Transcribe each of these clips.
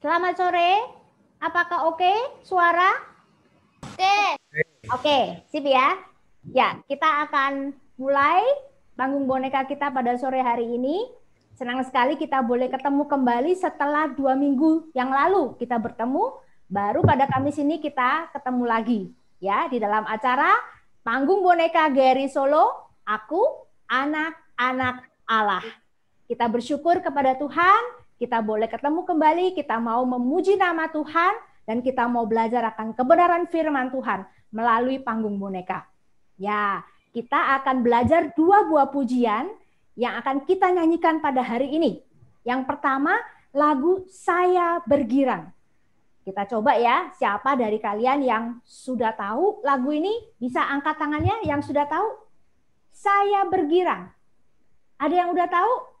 Selamat sore. Apakah oke suara? Oke, sip ya. Ya, kita akan mulai panggung boneka kita pada sore hari ini. Senang sekali kita boleh ketemu kembali setelah 2 minggu yang lalu kita bertemu. Baru pada Kamis ini kita ketemu lagi ya di dalam acara Panggung Boneka GRI Solo. Aku anak-anak Allah. Kita bersyukur kepada Tuhan, kita boleh ketemu kembali, kita mau memuji nama Tuhan, dan kita mau belajar akan kebenaran firman Tuhan melalui panggung boneka. Ya, kita akan belajar 2 buah pujian yang akan kita nyanyikan pada hari ini. Yang pertama, lagu Saya Bergirang. Kita coba ya, siapa dari kalian yang sudah tahu lagu ini? Bisa angkat tangannya yang sudah tahu? Saya Bergirang. Ada yang udah tahu?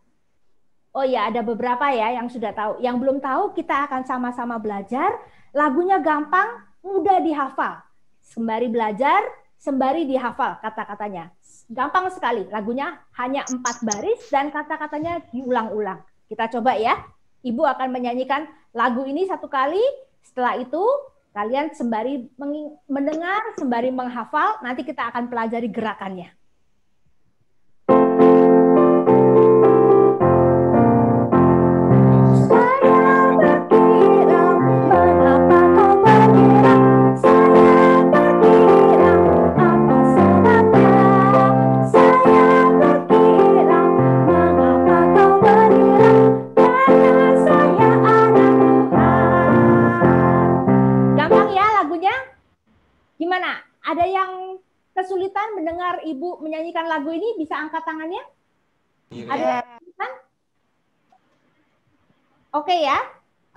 Oh ya, ada beberapa ya yang sudah tahu. Yang belum tahu, kita akan sama-sama belajar. Lagunya gampang, mudah dihafal. Sembari belajar, sembari dihafal kata-katanya. Gampang sekali, lagunya hanya 4 baris dan kata-katanya diulang-ulang. Kita coba ya. Ibu akan menyanyikan lagu ini 1 kali. Setelah itu, kalian sembari mendengar, sembari menghafal, nanti kita akan pelajari gerakannya. Gimana? Ada yang kesulitan mendengar Ibu menyanyikan lagu ini? Bisa angkat tangannya? Iya. Ada yang kesulitan? Oke ya.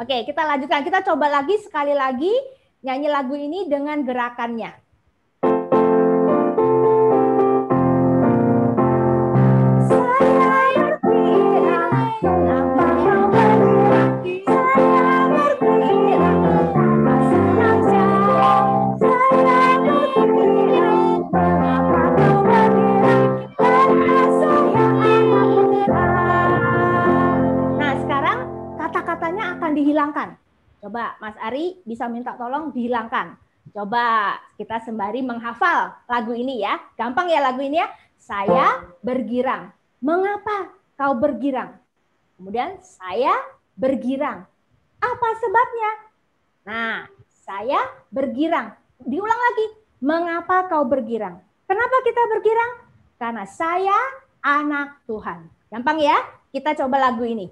Oke, kita lanjutkan. Kita coba lagi sekali lagi nyanyi lagu ini dengan gerakannya. Dihilangkan. Coba Mas Ari bisa minta tolong dihilangkan. Coba kita sembari menghafal lagu ini ya. Gampang ya lagu ini ya. Saya bergirang. Mengapa kau bergirang? Kemudian saya bergirang. Apa sebabnya? Nah, saya bergirang. Diulang lagi. Mengapa kau bergirang? Kenapa kita bergirang? Karena saya anak Tuhan. Gampang ya? Kita coba lagu ini.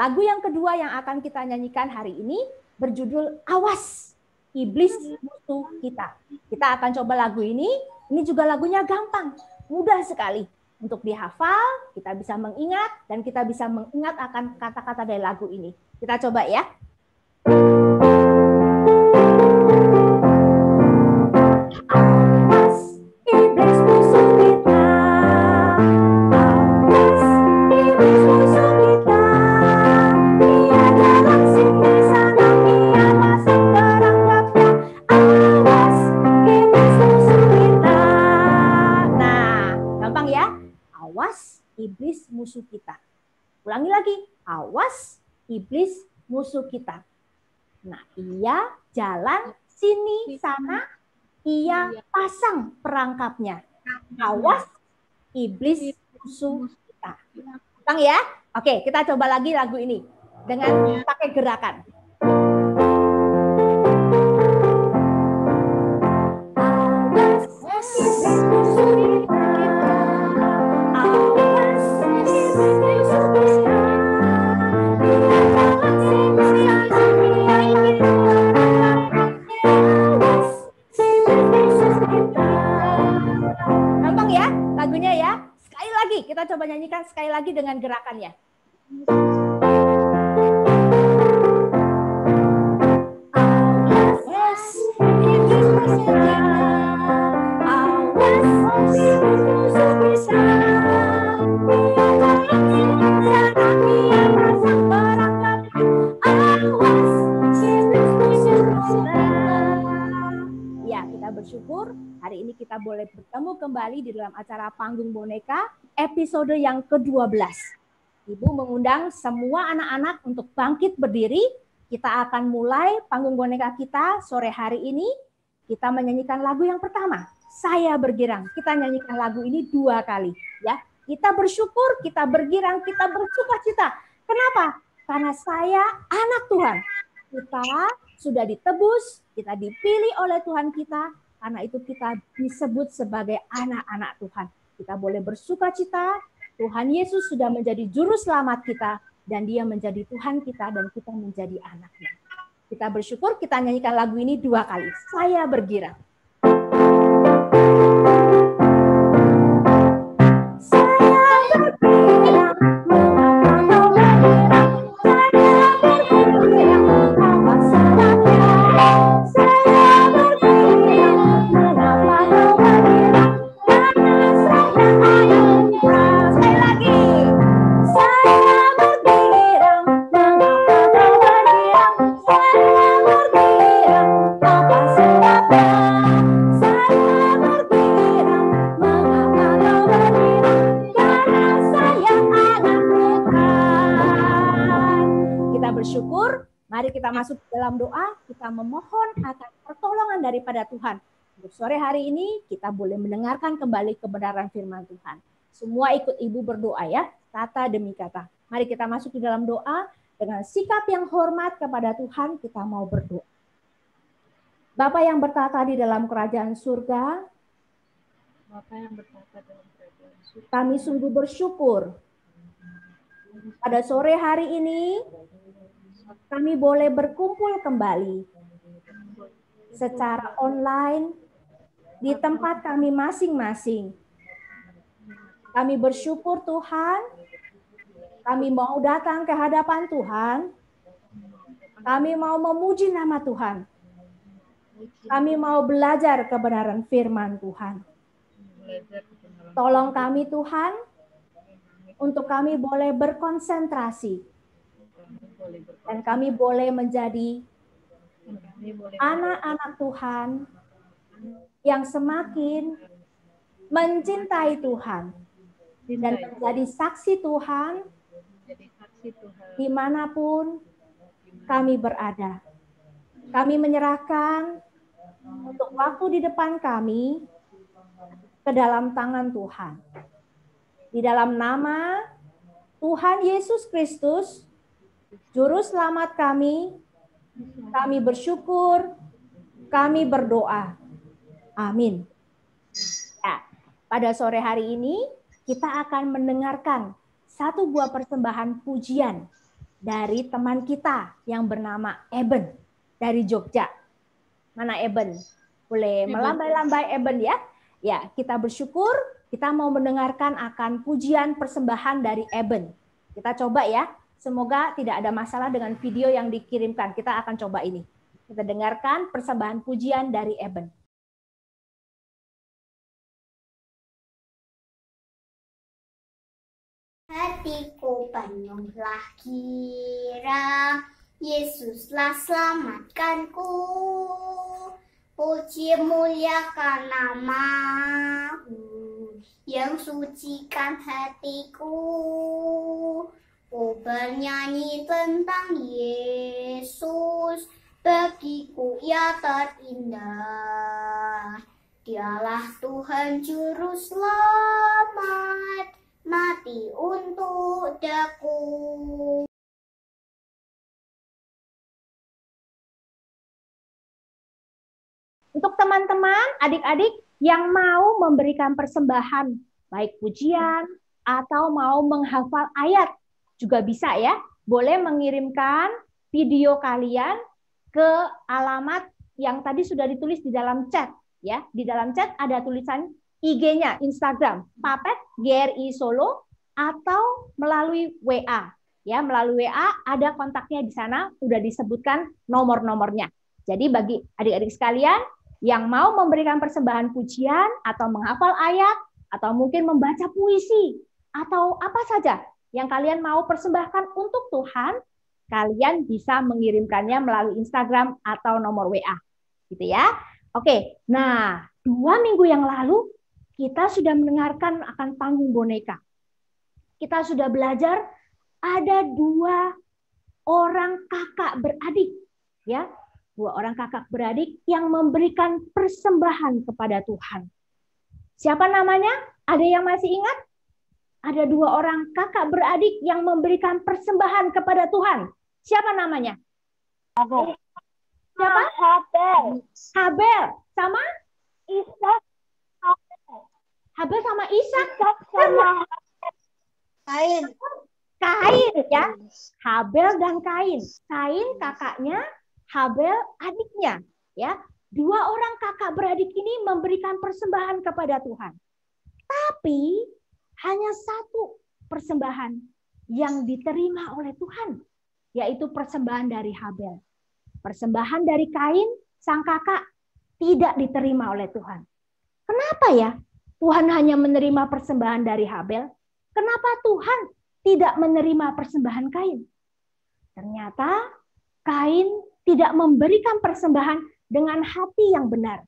Lagu yang kedua yang akan kita nyanyikan hari ini berjudul Awas Iblis Musuh Kita. Kita akan coba lagu ini. Ini juga lagunya gampang, mudah sekali untuk dihafal. Kita bisa mengingat dan kita bisa mengingat akan kata-kata dari lagu ini. Kita coba ya. Awas iblis musuh kita. Awas iblis musuh kita. Iblis musuh kita. Ulangi lagi. Awas iblis musuh kita. Nah, ia jalan sini sana, ia pasang perangkapnya. Awas iblis musuh kita. Ulang ya. Oke, kita coba lagi lagu ini dengan pakai gerakan. Awas iblis musuh kita. Gampang ya lagunya ya. Sekali lagi kita coba nyanyikan sekali lagi dengan gerakannya. Awas iblis musuh kita. Ya, kita bersyukur hari ini kita boleh bertemu kembali di dalam acara Panggung Boneka episode yang ke-12. Ibu mengundang semua anak-anak untuk bangkit berdiri. Kita akan mulai Panggung Boneka kita sore hari ini. Kita menyanyikan lagu yang pertama, Saya Bergirang. Kita nyanyikan lagu ini 2 kali. Ya, kita bersyukur, kita bergirang, kita bersukacita. Kenapa? Karena saya anak Tuhan. Kita sudah ditebus, kita dipilih oleh Tuhan kita, karena itu kita disebut sebagai anak-anak Tuhan. Kita boleh bersukacita, Tuhan Yesus sudah menjadi juru selamat kita, dan dia menjadi Tuhan kita, dan kita menjadi anaknya. Kita bersyukur, kita nyanyikan lagu ini 2 kali. Saya Bergirang. Masuk dalam doa, kita memohon akan pertolongan daripada Tuhan. Untuk sore hari ini, kita boleh mendengarkan kembali kebenaran firman Tuhan. Semua ikut Ibu berdoa ya, kata demi kata. Mari kita masuk di dalam doa, dengan sikap yang hormat kepada Tuhan, kita mau berdoa. Bapa yang bertata di dalam kerajaan surga, kami sungguh bersyukur. Pada sore hari ini, kami boleh berkumpul kembali secara online di tempat kami masing-masing. Kami bersyukur Tuhan, kami mau datang ke hadapan Tuhan, kami mau memuji nama Tuhan, kami mau belajar kebenaran firman Tuhan. Tolong kami Tuhan, untuk kami boleh berkonsentrasi, dan kami boleh menjadi anak-anak Tuhan yang semakin mencintai Tuhan dan menjadi saksi Tuhan dimanapun kami berada. Kami menyerahkan untuk waktu di depan kami ke dalam tangan Tuhan. Di dalam nama Tuhan Yesus Kristus, Juru Selamat kami bersyukur, kami berdoa. Amin. Ya, pada sore hari ini kita akan mendengarkan satu buah persembahan pujian dari teman kita yang bernama Eben dari Jogja. Mana Eben? Boleh melambai-lambai Eben ya? Ya, kita bersyukur, kita mau mendengarkan akan pujian persembahan dari Eben. Kita coba ya. Semoga tidak ada masalah dengan video yang dikirimkan. Kita akan coba ini. Kita dengarkan persembahan pujian dari Eben. Hatiku penuhlah kirang, Yesuslah selamatkanku. Puji muliakan nama-Mu, yang sucikan hatiku. Ku bernyanyi tentang Yesus, bagiku ia terindah. Dialah Tuhan Juru Selamat, mati untuk daku. Untuk teman-teman, adik-adik yang mau memberikan persembahan, baik pujian atau mau menghafal ayat, juga bisa ya, boleh mengirimkan video kalian ke alamat yang tadi sudah ditulis di dalam chat ya. Di dalam chat ada tulisan IG-nya, Instagram, Papet GRI Solo, atau melalui WA. Ya, melalui WA ada kontaknya di sana, udah disebutkan nomor-nomornya. Jadi bagi adik-adik sekalian yang mau memberikan persembahan pujian atau menghafal ayat atau mungkin membaca puisi atau apa saja yang kalian mau persembahkan untuk Tuhan, kalian bisa mengirimkannya melalui Instagram atau nomor WA. Gitu ya. Oke, nah 2 minggu yang lalu kita sudah mendengarkan akan panggung boneka. Kita sudah belajar ada 2 orang kakak beradik, ya, 2 orang kakak beradik yang memberikan persembahan kepada Tuhan. Siapa namanya? Ada yang masih ingat? Ada 2 orang kakak beradik yang memberikan persembahan kepada Tuhan. Siapa namanya? Siapa? Habel sama Ishak. Habel sama Ishak Sama Kain. Kain ya. Habel dan Kain. Kain kakaknya, Habel adiknya ya. 2 orang kakak beradik ini memberikan persembahan kepada Tuhan. Tapi hanya 1 persembahan yang diterima oleh Tuhan, yaitu persembahan dari Habel. Persembahan dari Kain, sang kakak, tidak diterima oleh Tuhan. Kenapa ya Tuhan hanya menerima persembahan dari Habel? Kenapa Tuhan tidak menerima persembahan Kain? Ternyata Kain tidak memberikan persembahan dengan hati yang benar.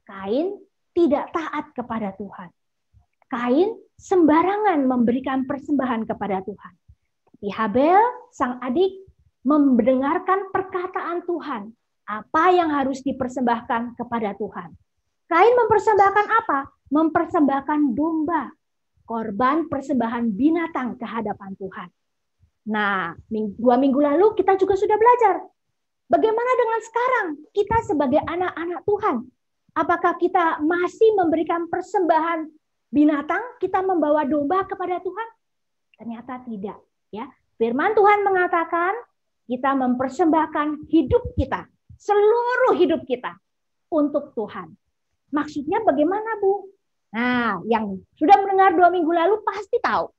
Kain tidak taat kepada Tuhan. Kain sembarangan memberikan persembahan kepada Tuhan. Tapi Habel, sang adik, mendengarkan perkataan Tuhan. Apa yang harus dipersembahkan kepada Tuhan. Kain mempersembahkan apa? Mempersembahkan domba. Korban persembahan binatang ke hadapan Tuhan. Nah, 2 minggu lalu kita juga sudah belajar. Bagaimana dengan sekarang? Kita sebagai anak-anak Tuhan. Apakah kita masih memberikan persembahan binatang? Kita membawa domba kepada Tuhan? Ternyata tidak. Ya, firman Tuhan mengatakan kita mempersembahkan hidup kita, seluruh hidup kita untuk Tuhan. Maksudnya bagaimana, Bu? Nah, yang sudah mendengar 2 minggu lalu pasti tahu.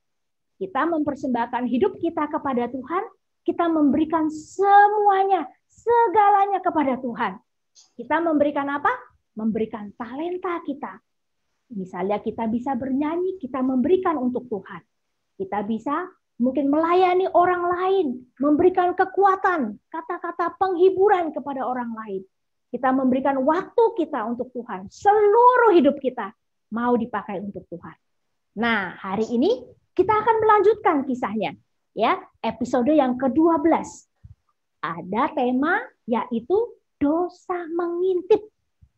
Kita mempersembahkan hidup kita kepada Tuhan, kita memberikan semuanya, segalanya kepada Tuhan. Kita memberikan apa? Memberikan talenta kita. Misalnya kita bisa bernyanyi, kita memberikan untuk Tuhan. Kita bisa mungkin melayani orang lain, memberikan kekuatan, kata-kata penghiburan kepada orang lain. Kita memberikan waktu kita untuk Tuhan. Seluruh hidup kita mau dipakai untuk Tuhan. Nah, hari ini kita akan melanjutkan kisahnya. Ya, episode yang ke-12. Ada tema yaitu dosa mengintip.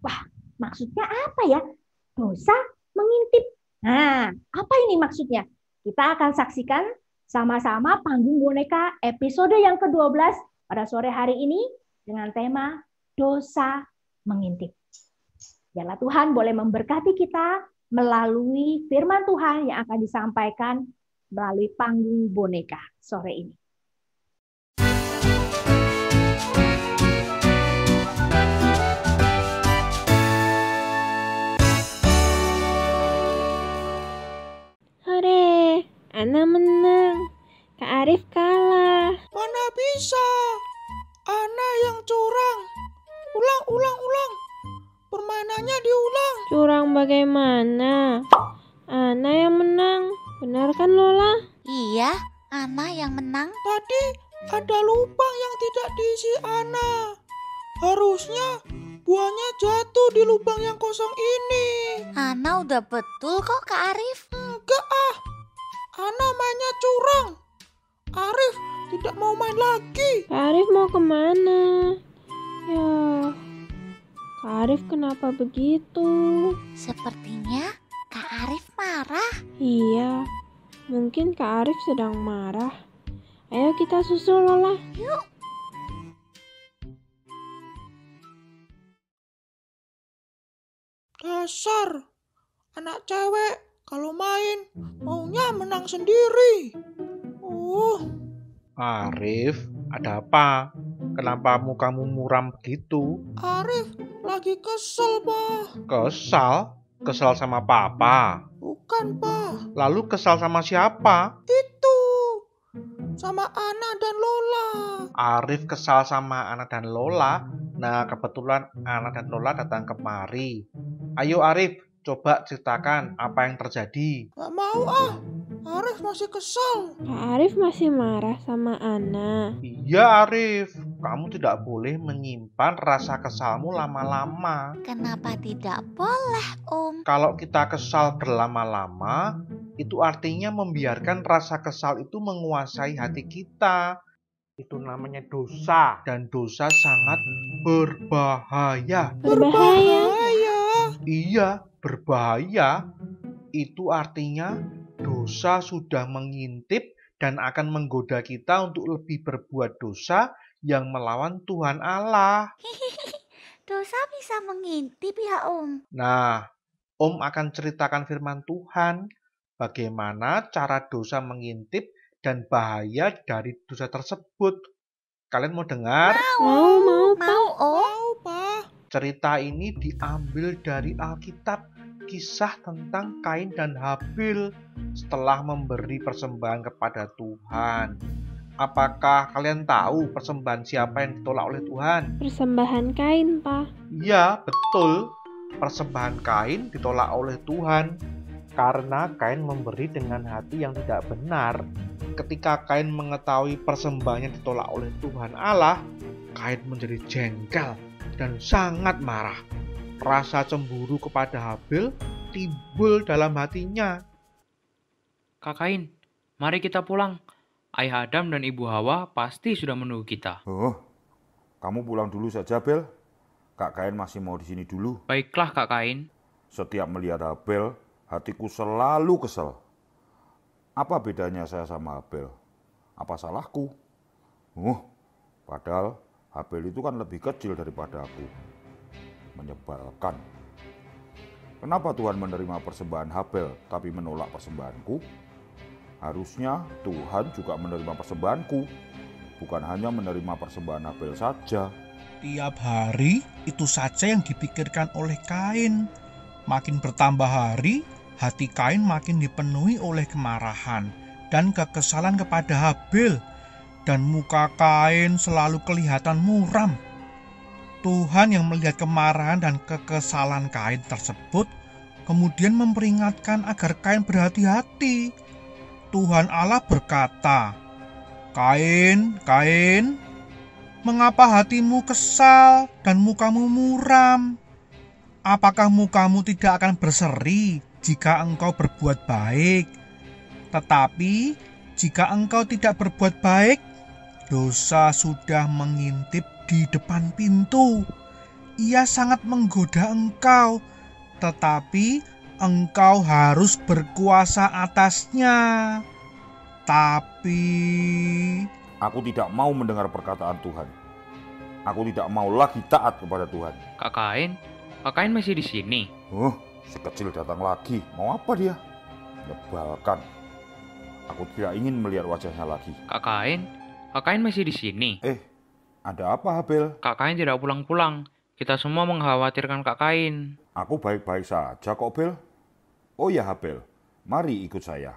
Wah, maksudnya apa ya? Dosa mengintip. Nah, apa ini maksudnya? Kita akan saksikan sama-sama panggung boneka episode yang ke-12 pada sore hari ini dengan tema dosa mengintip. Biarlah Tuhan boleh memberkati kita melalui firman Tuhan yang akan disampaikan melalui panggung boneka sore ini. Hore, Ana menang. Kak Arif kalah. Mana bisa? Ana yang curang. Ulang. Permainannya diulang. Curang bagaimana? Ana yang menang. Benar kan Lola? Iya, Ana yang menang. Tadi ada lubang yang tidak diisi Ana. Harusnya buahnya jatuh di lubang yang kosong ini. Ana udah betul kok Kak Arif. Enggak ah. Ana mainnya curang. Arif tidak mau main lagi. Kak Arif mau kemana? Ya, Kak Arif kenapa begitu? Sepertinya Kak Arif marah. Iya, mungkin Kak Arif sedang marah. Ayo kita susul Lola. Yuk. Dasar anak cewek kalau main maunya menang sendiri. Arif, ada apa? Kenapa mukamu muram begitu? Arif lagi kesel, Pak. Kesal? Kesal sama papa? Bukan, Pak. Lalu kesal sama siapa? Itu. Sama Ana dan Lola. Arif kesal sama Ana dan Lola? Nah, kebetulan Ana dan Lola datang kemari. Ayo Arif, coba ceritakan apa yang terjadi. Gak mau ah, Arif masih kesal. Kak Arif masih marah sama Ana. Iya Arif, kamu tidak boleh menyimpan rasa kesalmu lama-lama. Kenapa tidak boleh, Om? Kalau kita kesal berlama-lama, itu artinya membiarkan rasa kesal itu menguasai hati kita. Itu namanya dosa, dan dosa sangat berbahaya. Berbahaya. Iya, berbahaya. Itu artinya dosa sudah mengintip dan akan menggoda kita untuk lebih berbuat dosa yang melawan Tuhan Allah. Dosa bisa mengintip ya, Om? Nah, Om akan ceritakan firman Tuhan, bagaimana cara dosa mengintip dan bahaya dari dosa tersebut. Kalian mau dengar? Mau, Pak. Mau, Om? Mau, Pak. Cerita ini diambil dari Alkitab, kisah tentang Kain dan Habil setelah memberi persembahan kepada Tuhan. Apakah kalian tahu persembahan siapa yang ditolak oleh Tuhan? Persembahan Kain, Pak. Iya, betul. Persembahan Kain ditolak oleh Tuhan karena Kain memberi dengan hati yang tidak benar. Ketika Kain mengetahui persembahannya ditolak oleh Tuhan Allah, Kain menjadi jengkel dan sangat marah. Rasa cemburu kepada Habil timbul dalam hatinya. Kak Kain, mari kita pulang. Ayah Adam dan Ibu Hawa pasti sudah menunggu kita. Oh, kamu pulang dulu saja, Bel. Kak Kain masih mau di sini dulu. Baiklah Kak Kain. Setiap melihat Habel, hatiku selalu kesel. Apa bedanya saya sama Habel? Apa salahku? Padahal Habel itu kan lebih kecil daripada aku. Menyebalkan. Kenapa Tuhan menerima persembahan Habel tapi menolak persembahanku? Harusnya Tuhan juga menerima persembahanku. Bukan hanya menerima persembahan Habel saja. Tiap hari itu saja yang dipikirkan oleh Kain. Makin bertambah hari, hati Kain makin dipenuhi oleh kemarahan dan kekesalan kepada Habil. Dan muka Kain selalu kelihatan muram. Tuhan yang melihat kemarahan dan kekesalan Kain tersebut kemudian memperingatkan agar Kain berhati-hati. Tuhan Allah berkata, Kain, Kain, mengapa hatimu kesal dan mukamu muram? Apakah mukamu tidak akan berseri jika engkau berbuat baik? Tetapi jika engkau tidak berbuat baik, dosa sudah mengintip di depan pintu. Ia sangat menggoda engkau, tetapi engkau harus berkuasa atasnya. Tapi aku tidak mau mendengar perkataan Tuhan. Aku tidak mau lagi taat kepada Tuhan. Kak Kain masih di sini. Si kecil datang lagi. Mau apa dia? Menyebalkan. Aku tidak ingin melihat wajahnya lagi. Kak Kain masih di sini. Ada apa, Habel? Kak Kain tidak pulang-pulang. Kita semua mengkhawatirkan Kak Kain. Aku baik-baik saja kok, Bel. Oh ya, Habel, mari ikut saya.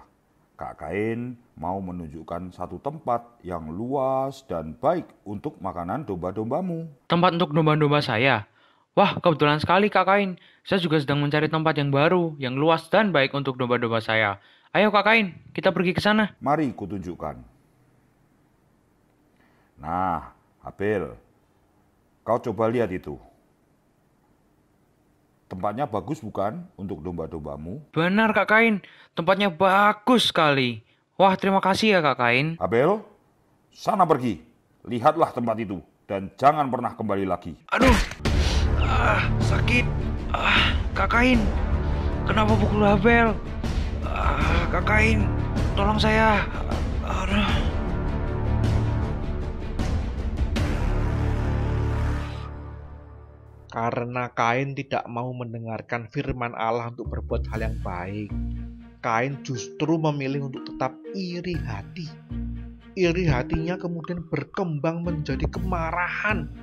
Kak Kain mau menunjukkan satu tempat yang luas dan baik untuk makanan domba-dombamu. Tempat untuk domba-domba saya? Wah, kebetulan sekali Kak Kain. Saya juga sedang mencari tempat yang baru, yang luas dan baik untuk domba-domba saya. Ayo Kak Kain, kita pergi ke sana. Mari kutunjukkan. Nah, Habel, kau coba lihat itu. Tempatnya bagus bukan untuk domba-dombamu? Benar Kak Kain, tempatnya bagus sekali. Wah, terima kasih ya Kak Kain. Habel, sana pergi. Lihatlah tempat itu dan jangan pernah kembali lagi. Aduh, sakit. Kak Kain, kenapa pukul Habel? Kak Kain, tolong saya. Karena Kain tidak mau mendengarkan firman Allah untuk berbuat hal yang baik, Kain justru memilih untuk tetap iri hati. Iri hatinya kemudian berkembang menjadi kemarahan,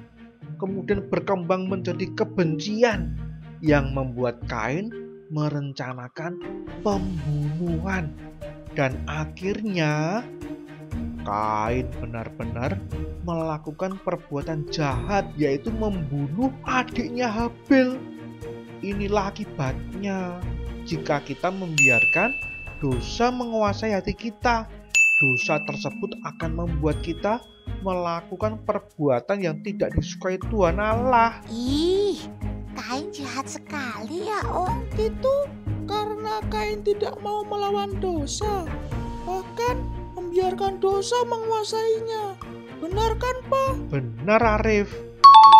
kemudian berkembang menjadi kebencian yang membuat Kain merencanakan pembunuhan. Dan akhirnya Kain benar-benar melakukan perbuatan jahat, yaitu membunuh adiknya Habel. Inilah akibatnya jika kita membiarkan dosa menguasai hati kita. Dosa tersebut akan membuat kita melakukan perbuatan yang tidak disukai Tuhan Allah. Ih, Kain jahat sekali ya, Om. Itu karena Kain tidak mau melawan dosa, bahkan membiarkan dosa menguasainya. Benar kan, Pak? Benar, Arif.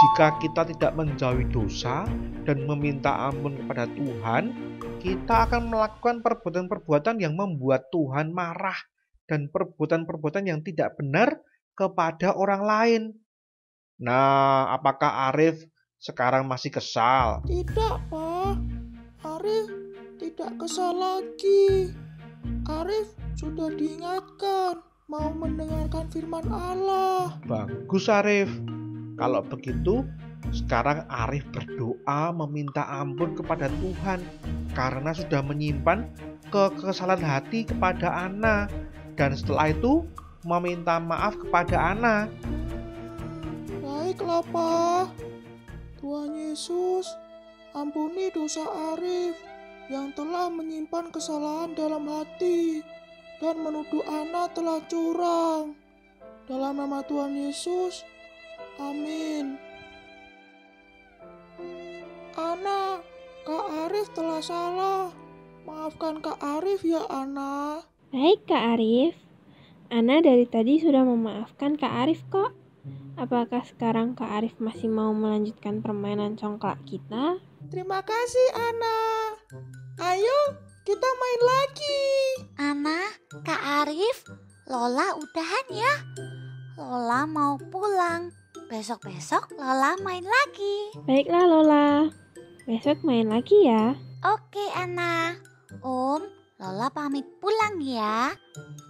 Jika kita tidak menjauhi dosa dan meminta ampun kepada Tuhan, kita akan melakukan perbuatan-perbuatan yang membuat Tuhan marah dan perbuatan-perbuatan yang tidak benar kepada orang lain. Nah, apakah Arif sekarang masih kesal? Tidak, Pak. Arif tidak kesal lagi. Arif sudah diingatkan mau mendengarkan firman Allah. Bagus, Arif. Kalau begitu, sekarang Arif berdoa meminta ampun kepada Tuhan karena sudah menyimpan kekesalan hati kepada Ana, dan setelah itu meminta maaf kepada Ana. Baiklah, Pak. Tuhan Yesus, ampuni dosa Arif yang telah menyimpan kesalahan dalam hati dan menuduh Ana telah curang. Dalam nama Tuhan Yesus, amin. Ana, Kak Arif telah salah. Maafkan Kak Arif ya, Ana. Baik Kak Arif, Ana dari tadi sudah memaafkan Kak Arif kok. Apakah sekarang Kak Arif masih mau melanjutkan permainan congklak kita? Terima kasih, Ana. Ayo, kita main lagi. Ana, Kak Arif, Lola udahan ya. Lola mau pulang. Besok-besok Lola main lagi. Baiklah Lola, besok main lagi ya. Oke, Ana. Om, Lola pamit pulang ya.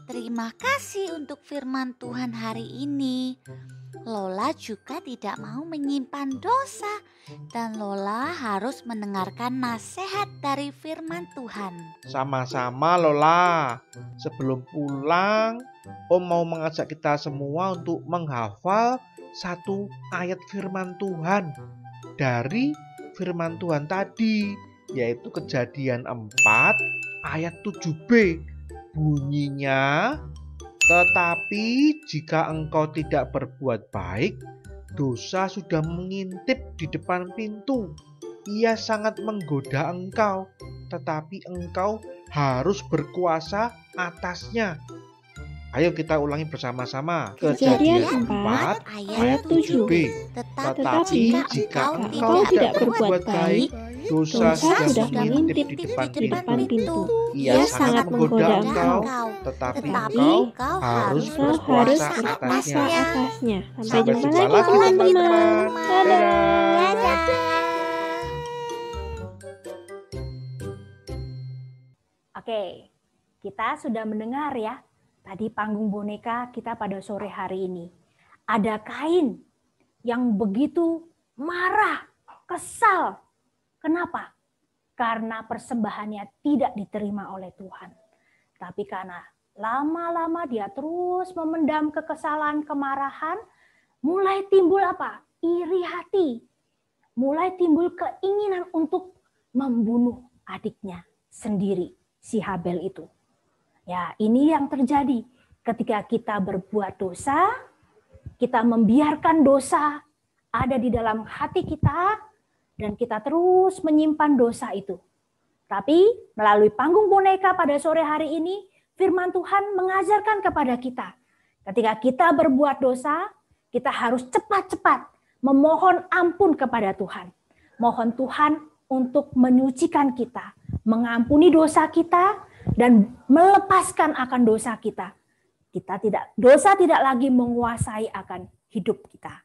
Terima kasih untuk firman Tuhan hari ini. Lola juga tidak mau menyimpan dosa dan Lola harus mendengarkan nasihat dari firman Tuhan. Sama-sama, Lola. Sebelum pulang, Om mau mengajak kita semua untuk menghafal satu ayat firman Tuhan dari firman Tuhan tadi, yaitu Kejadian 4 ayat 7b. Bunyinya, tetapi jika engkau tidak berbuat baik, dosa sudah mengintip di depan pintu. Ia sangat menggoda engkau, tetapi engkau harus berkuasa atasnya. Ayo kita ulangi bersama-sama. Kejadian 4 ayat 7b. Tetapi jika engkau tidak berbuat baik, dosa dosa sudah sudah mengintip di depan pintu. Ia sangat menggoda engkau, tetapi engkau harus berkuasa atasnya. Sampai jumpa lagi teman-teman. Dadah. Oke, kita sudah mendengar ya tadi panggung boneka kita pada sore hari ini. Ada Kain yang begitu marah, kesal. Kenapa? Karena persembahannya tidak diterima oleh Tuhan. Tapi karena lama-lama dia terus memendam kekesalan, kemarahan, mulai timbul apa? Iri hati. Mulai timbul keinginan untuk membunuh adiknya sendiri, si Habel itu. Ya, ini yang terjadi ketika kita berbuat dosa, kita membiarkan dosa ada di dalam hati kita, dan kita terus menyimpan dosa itu. Tapi melalui panggung boneka pada sore hari ini, firman Tuhan mengajarkan kepada kita, ketika kita berbuat dosa, kita harus cepat-cepat memohon ampun kepada Tuhan. Mohon Tuhan untuk menyucikan kita, mengampuni dosa kita, dan melepaskan akan dosa kita. Dosa tidak lagi menguasai akan hidup kita.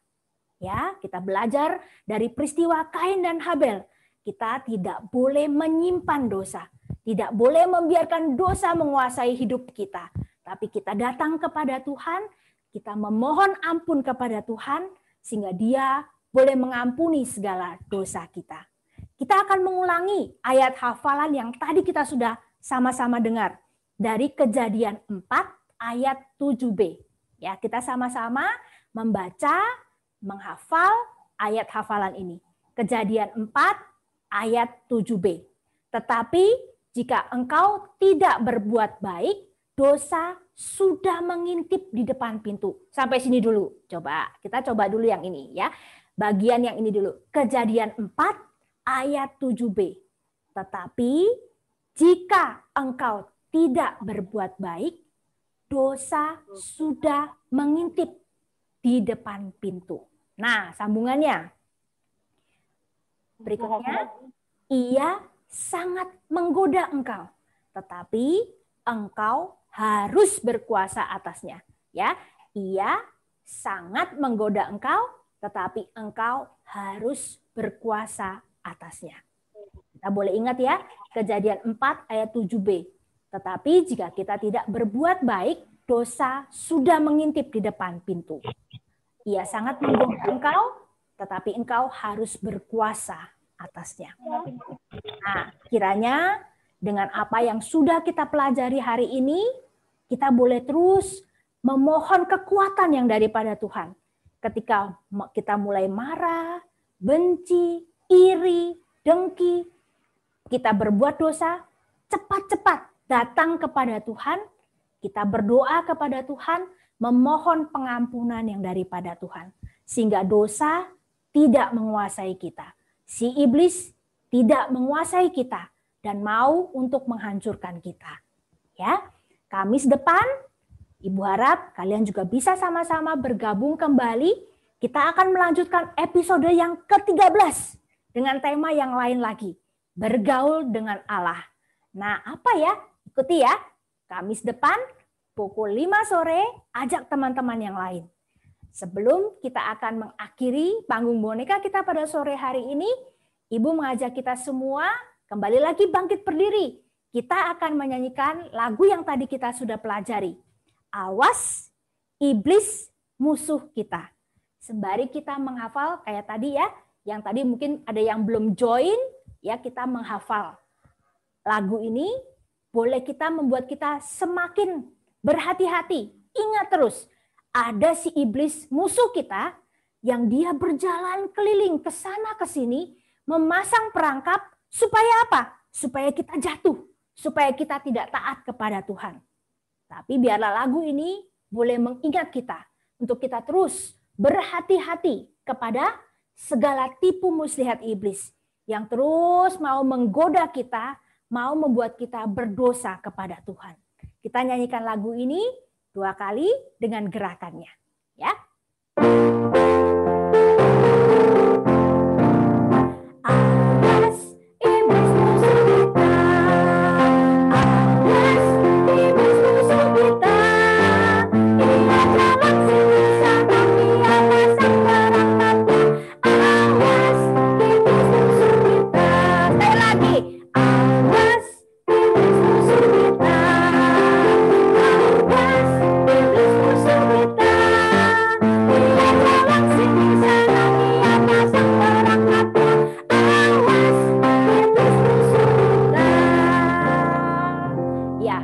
Ya, kita belajar dari peristiwa Kain dan Habel. Kita tidak boleh menyimpan dosa, tidak boleh membiarkan dosa menguasai hidup kita. Tapi kita datang kepada Tuhan, kita memohon ampun kepada Tuhan, sehingga Dia boleh mengampuni segala dosa kita. Kita akan mengulangi ayat hafalan yang tadi kita sudah sama-sama dengar dari Kejadian 4 ayat 7b. Ya, kita sama-sama membaca, menghafal ayat hafalan ini. Kejadian 4 ayat 7b. Tetapi jika engkau tidak berbuat baik, dosa sudah mengintip di depan pintu. Sampai sini dulu. Kita coba dulu yang ini ya. Bagian yang ini dulu. Kejadian 4 ayat 7b. Tetapi jika engkau tidak berbuat baik, dosa sudah mengintip di depan pintu. Nah, sambungannya. Berikutnya, ia sangat menggoda engkau, tetapi engkau harus berkuasa atasnya. Ya, ia sangat menggoda engkau, tetapi engkau harus berkuasa atasnya. Kita boleh ingat ya, Kejadian 4 ayat 7b. Tetapi jika kita tidak berbuat baik, dosa sudah mengintip di depan pintu. Ia sangat menggoda engkau, tetapi engkau harus berkuasa atasnya. Nah, kiranya dengan apa yang sudah kita pelajari hari ini, kita boleh terus memohon kekuatan yang daripada Tuhan. Ketika kita mulai marah, benci, iri, dengki, kita berbuat dosa, cepat-cepat datang kepada Tuhan, kita berdoa kepada Tuhan, memohon pengampunan yang daripada Tuhan. Sehingga dosa tidak menguasai kita. Si iblis tidak menguasai kita dan mau untuk menghancurkan kita. Ya, Kamis depan, Ibu harap kalian juga bisa sama-sama bergabung kembali. Kita akan melanjutkan episode yang ke-13 dengan tema yang lain lagi. Bergaul dengan Allah. Nah, apa ya? Ikuti ya. Kamis depan, pukul 5 sore, ajak teman-teman yang lain. Sebelum kita akan mengakhiri panggung boneka kita pada sore hari ini, Ibu mengajak kita semua kembali lagi bangkit berdiri. Kita akan menyanyikan lagu yang tadi kita sudah pelajari. Awas, iblis musuh kita. Sembari kita menghafal kayak tadi ya, yang tadi mungkin ada yang belum join, ya kita menghafal lagu ini, boleh kita membuat kita semakin berhati-hati. Ingat terus, ada si iblis musuh kita yang dia berjalan keliling ke sana ke sini, memasang perangkap supaya apa? Supaya kita jatuh, supaya kita tidak taat kepada Tuhan. Tapi biarlah lagu ini boleh mengingat kita untuk kita terus berhati-hati kepada segala tipu muslihat iblis yang terus mau menggoda kita, mau membuat kita berdosa kepada Tuhan. Kita nyanyikan lagu ini 2 kali dengan gerakannya. Ya. Awas iblis musuh kita. Awas iblis musuh kita. Ia jalan sini sana, ia pasang perangkapnya. Awas iblis musuh kita. Sekali lagi. Awas iblis musuh kita. Awas iblis musuh kita. Ia jalan sini sana, ia pasang perangkapnya. Awas iblis musuh kita. Ya,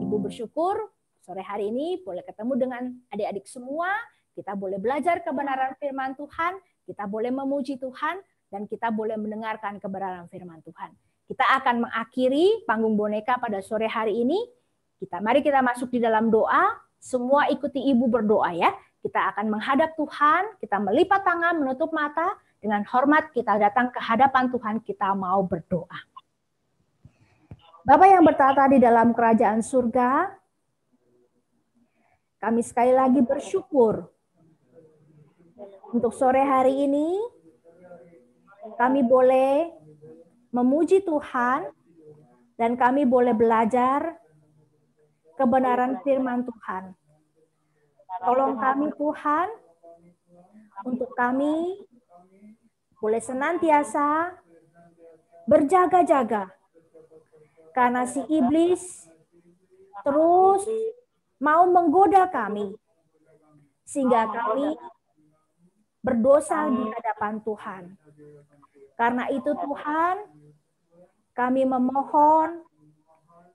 Ibu bersyukur sore hari ini boleh ketemu dengan adik-adik semua. Kita boleh belajar kebenaran firman Tuhan, kita boleh memuji Tuhan, dan kita boleh mendengarkan kebenaran firman Tuhan. Kita akan mengakhiri panggung boneka pada sore hari ini. Mari kita masuk di dalam doa. Semua ikuti Ibu berdoa ya. Kita akan menghadap Tuhan, kita melipat tangan, menutup mata. Dengan hormat kita datang ke hadapan Tuhan, kita mau berdoa. Bapa yang bertata di dalam kerajaan surga, kami sekali lagi bersyukur untuk sore hari ini. Kami boleh memuji Tuhan dan kami boleh belajar kebenaran firman Tuhan. Tolong kami Tuhan, untuk kami boleh senantiasa berjaga-jaga. Karena si iblis terus mau menggoda kami. Sehingga kami berdosa di hadapan Tuhan. Karena itu Tuhan, kami memohon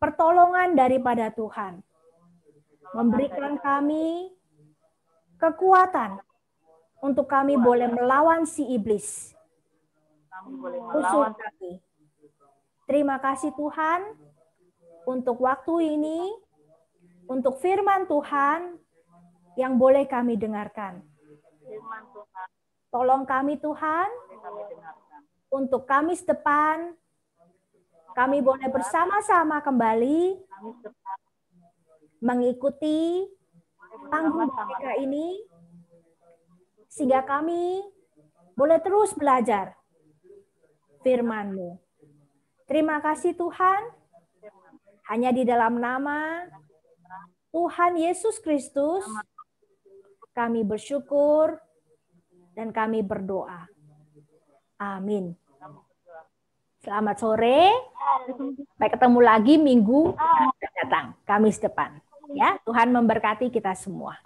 pertolongan daripada Tuhan. Memberikan kami kekuatan untuk kami boleh melawan si iblis, musuh kami. Terima kasih Tuhan untuk waktu ini, untuk firman Tuhan yang boleh kami dengarkan. Tolong kami Tuhan, untuk Kamis depan, kami boleh bersama-sama kembali mengikuti panggung boneka ini, sehingga kami boleh terus belajar firman-Mu. Terima kasih Tuhan, hanya di dalam nama Tuhan Yesus Kristus kami bersyukur dan kami berdoa. Amin. Selamat sore. Sampai ketemu lagi minggu yang akan datang, Kamis depan. Ya, Tuhan memberkati kita semua.